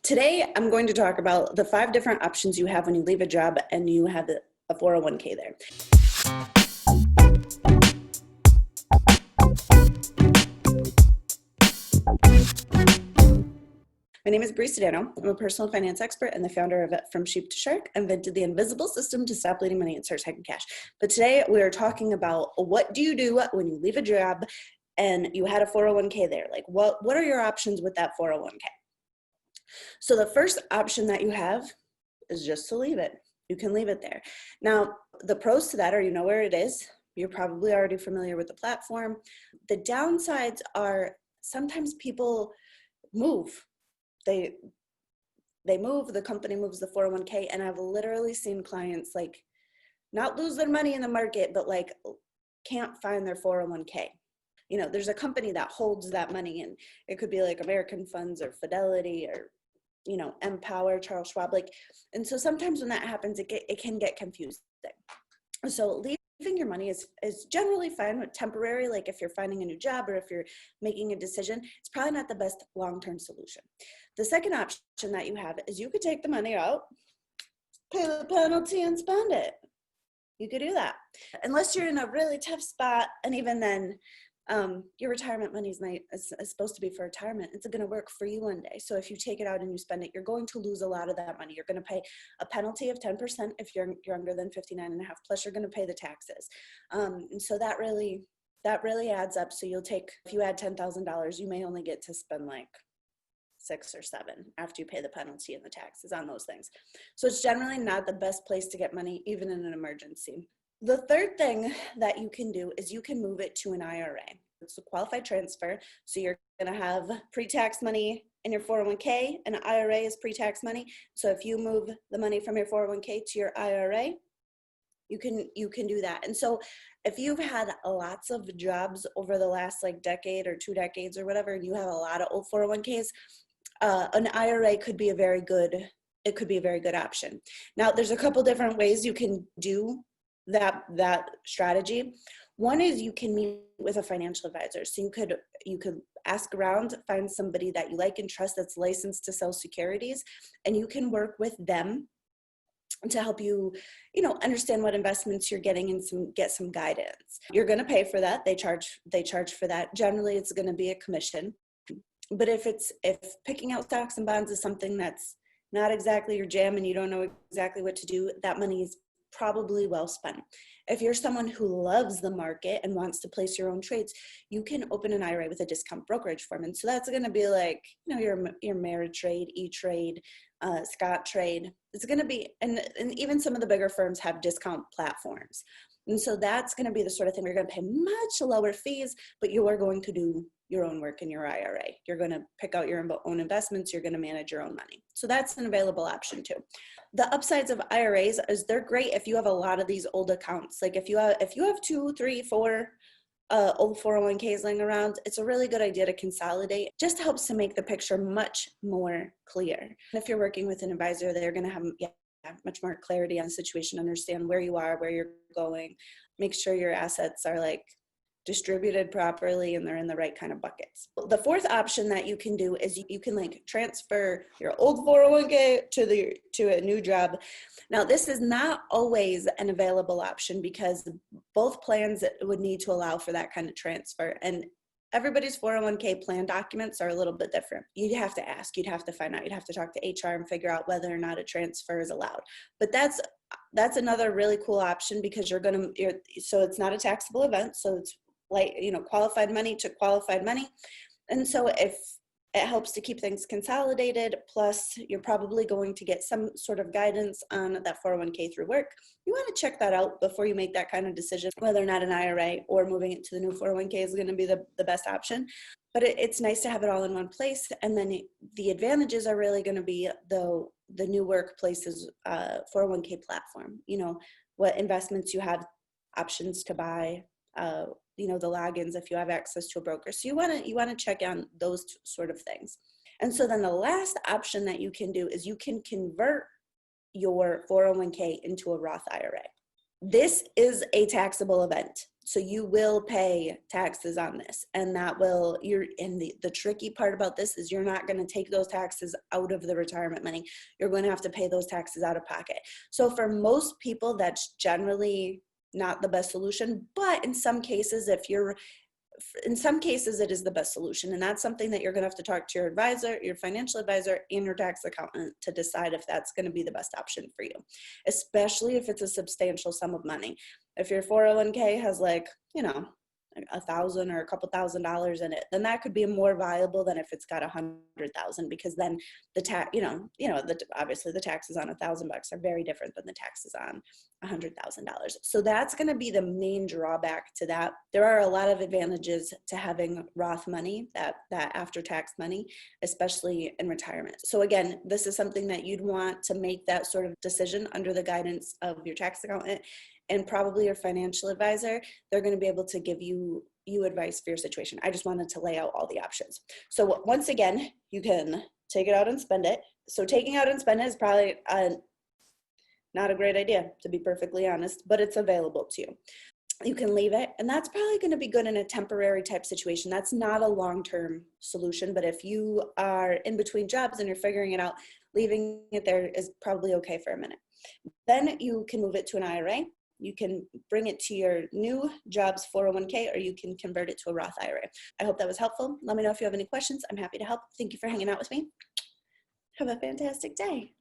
Today, I'm going to talk about the 5 different options you have when you leave a job and you have a 401k there. My name is Brie Sodano. I'm a personal finance expert and the founder of From Sheep to Shark. I invented the invisible system to stop bleeding money and start taking cash. But today we are talking about what do you do when you leave a job and you had a 401k there? Like what are your options with that 401k? So the first option that you have is just to leave it. You can leave it there. Now, the pros to that are you know where it is. You're probably already familiar with the platform. The downsides are sometimes people move. They move, the company moves the 401k, and I've literally seen clients like not lose their money in the market, but like can't find their 401k. You know, there's a company that holds that money, and it could be like American Funds or Fidelity or, you know, Empower, Charles Schwab, like, and so sometimes when that happens, it can get confusing. So leaving your money is generally fine, but temporary, like if you're finding a new job or if you're making a decision, it's probably not the best long-term solution. The second option that you have is you could take the money out, pay the penalty, and spend it. You could do that. Unless you're in a really tough spot, and even then, your retirement money is supposed to be for retirement. It's going to work for you one day. So if you take it out and you spend it, you're going to lose a lot of that money. You're going to pay a penalty of 10% if you're younger than 59 and a half, plus you're going to pay the taxes. And so that really adds up. So you'll take, if you add $10,000, you may only get to spend like 6 or 7 after you pay the penalty and the taxes on those things. So it's generally not the best place to get money, even in an emergency. The third thing that you can do is you can move it to an IRA. It's a qualified transfer. So you're going to have pre-tax money in your 401k, and an IRA is pre-tax money. So if you move the money from your 401k to your IRA, you can do that. And so if you've had lots of jobs over the last like decade or 2 decades or whatever, and you have a lot of old 401ks, an IRA could be a very good option. Now, there's a couple different ways you can do that strategy. One is you can meet with a financial advisor. So you could ask around, find somebody that you like and trust that's licensed to sell securities, and you can work with them to help you, understand what investments you're getting and get some guidance. You're going to pay for that. They charge for that. Generally, it's going to be a commission. But if picking out stocks and bonds is something that's not exactly your jam and you don't know exactly what to do, that money is probably well spent. If you're someone who loves the market and wants to place your own trades, you can open an IRA with a discount brokerage firm. And so that's going to be like, your Ameritrade, E-Trade, Scottrade. It's going to be, and even some of the bigger firms have discount platforms. And so that's going to be the sort of thing where you're going to pay much lower fees, but you are going to do your own work in your IRA. You're going to pick out your own investments. You're going to manage your own money. So that's an available option too. The upsides of IRAs is they're great if you have a lot of these old accounts. Like if you have 2, 3, 4 old 401ks laying around, it's a really good idea to consolidate. Just helps to make the picture much more clear. And if you're working with an advisor, they're going to have much more clarity on the situation, understand where you are, where you're going, make sure your assets are like distributed properly and they're in the right kind of buckets. The fourth option that you can do is you can like transfer your old 401k to a new job. Now, this is not always an available option because both plans would need to allow for that kind of transfer, and everybody's 401k plan documents are a little bit different. You'd have to ask, you'd have to find out, you'd have to talk to HR and figure out whether or not a transfer is allowed. But that's another really cool option because so it's not a taxable event. So it's like, qualified money to qualified money. And so if it helps to keep things consolidated, plus you're probably going to get some sort of guidance on that 401k through work. You want to check that out before you make that kind of decision, whether or not an IRA or moving it to the new 401k is going to be the best option. But it's nice to have it all in one place. And then the advantages are really going to be the new workplace's 401k platform, what investments you have, options to buy, the logins if you have access to a broker. So you want to check on those sort of things. And so then the last option that you can do is you can convert your 401k into a Roth IRA. This is a taxable event. So you will pay taxes on this, and the tricky part about this is you're not going to take those taxes out of the retirement money. You're going to have to pay those taxes out of pocket. So for most people, that's generally not the best solution, but in some cases, it is the best solution. And that's something that you're going to have to talk to your advisor, your financial advisor, and your tax accountant to decide if that's going to be the best option for you, especially if it's a substantial sum of money. If your 401k has $1,000 or a couple $1,000s in it, then that could be more viable than if it's got 100,000, because then the tax, obviously the taxes on $1,000 are very different than the taxes on $100,000. So that's going to be the main drawback to that. There are a lot of advantages to having Roth money, that after-tax money, especially in retirement. So again, this is something that you'd want to make that sort of decision under the guidance of your tax accountant and probably your financial advisor. They're going to be able to give you advice for your situation. I just wanted to lay out all the options. So once again, you can take it out and spend it. So taking out and spend it is probably not a great idea, to be perfectly honest, but it's available to you. You can leave it, and that's probably going to be good in a temporary type situation. That's not a long-term solution, but if you are in between jobs and you're figuring it out, leaving it there is probably okay for a minute. Then you can move it to an IRA. You can bring it to your new job's 401k, or you can convert it to a Roth IRA. I hope that was helpful. Let me know if you have any questions. I'm happy to help. Thank you for hanging out with me. Have a fantastic day.